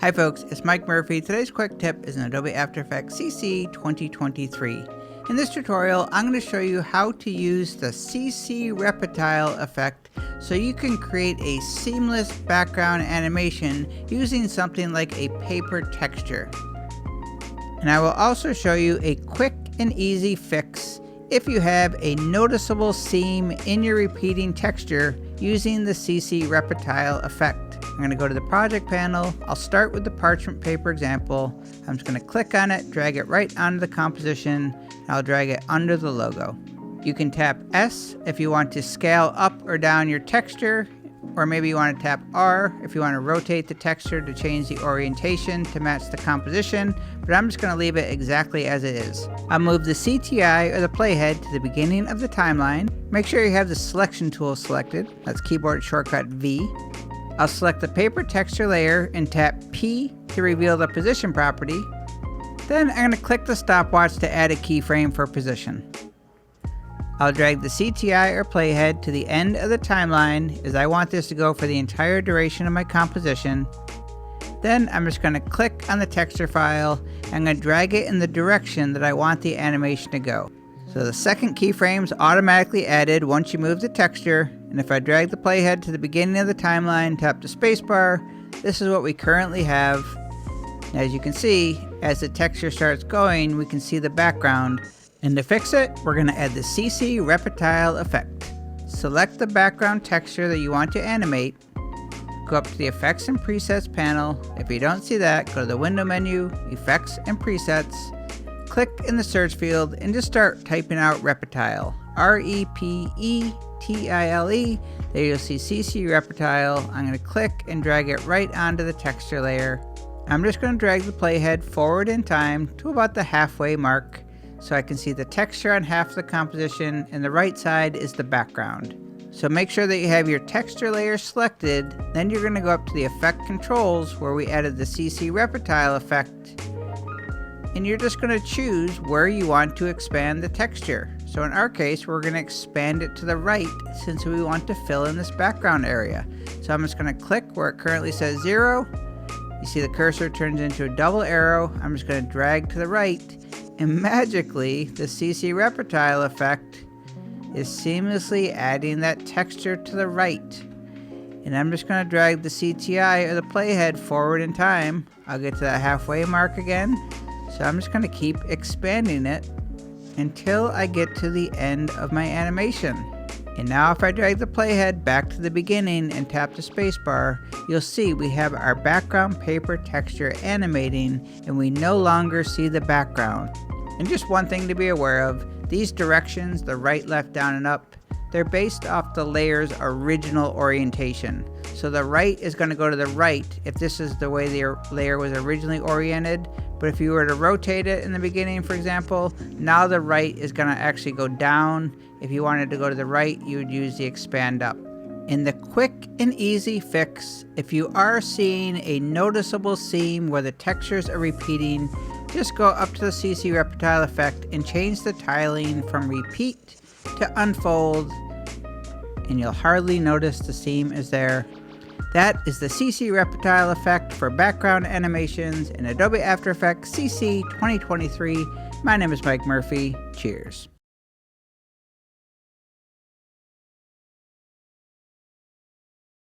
Hi folks, it's Mike Murphy. Today's quick tip is in Adobe After Effects CC 2023. In this tutorial, I'm going to show you how to use the CC RepeTile Effect so you can create a seamless background animation using something like a paper texture. And I will also show you a quick and easy fix if you have a noticeable seam in your repeating texture using the CC RepeTile Effect. I'm going to go to the project panel. I'll start with the parchment paper example. I'm just going to click on it, drag it right onto the composition, and I'll drag it under the logo. You can tap S if you want to scale up or down your texture, or maybe you want to tap R if you want to rotate the texture to change the orientation to match the composition, but I'm just going to leave it exactly as it is. I'll move the CTI or the playhead to the beginning of the timeline. Make sure you have the selection tool selected. That's keyboard shortcut V. I'll select the paper texture layer and tap P to reveal the position property. Then I'm going to click the stopwatch to add a keyframe for position. I'll drag the CTI or playhead to the end of the timeline as I want this to go for the entire duration of my composition. Then I'm just going to click on the texture file and I'm going to drag it in the direction that I want the animation to go. So the second keyframe is automatically added once you move the texture, and if I drag the playhead to the beginning of the timeline, tap the spacebar, this is what we currently have. And as you can see, as the texture starts going, we can see the background. And to fix it, we're going to add the CC RepeTile Effect. Select the background texture that you want to animate, go up to the Effects and Presets panel. If you don't see that, go to the Window menu, Effects and Presets, click in the search field and just start typing out RepeTile, R-E-P-E-T-I-L-E. There you'll see CC RepeTile. I'm going to click and drag it right onto the texture layer. I'm just going to drag the playhead forward in time to about the halfway mark so I can see the texture on half the composition and the right side is the background. So make sure that you have your texture layer selected, then you're going to go up to the Effect Controls where we added the CC RepeTile Effect, and you're just going to choose where you want to expand the texture. So in our case, we're going to expand it to the right since we want to fill in this background area. So I'm just going to click where it currently says 0. You see the cursor turns into a double arrow. I'm just going to drag to the right, and magically the CC RepeTile Effect is seamlessly adding that texture to the right. And I'm just going to drag the CTI or the playhead forward in time. I'll get to that halfway mark again. So I'm just going to keep expanding it until I get to the end of my animation. And now if I drag the playhead back to the beginning and tap the spacebar, you'll see we have our background paper texture animating and we no longer see the background. And just one thing to be aware of, these directions, the right, left, down, and up, they're based off the layer's original orientation. So the right is going to go to the right if this is the way the layer was originally oriented. But if you were to rotate it in the beginning, for example, now the right is going to actually go down. If you wanted to go to the right, you would use the expand up. In the quick and easy fix, if you are seeing a noticeable seam where the textures are repeating, just go up to the CC RepeTile Effect and change the tiling from repeat to unfold, and you'll hardly notice the seam is there. That is the CC RepeTile Effect for background animations in Adobe After Effects CC 2023. My name is Mike Murphy. Cheers.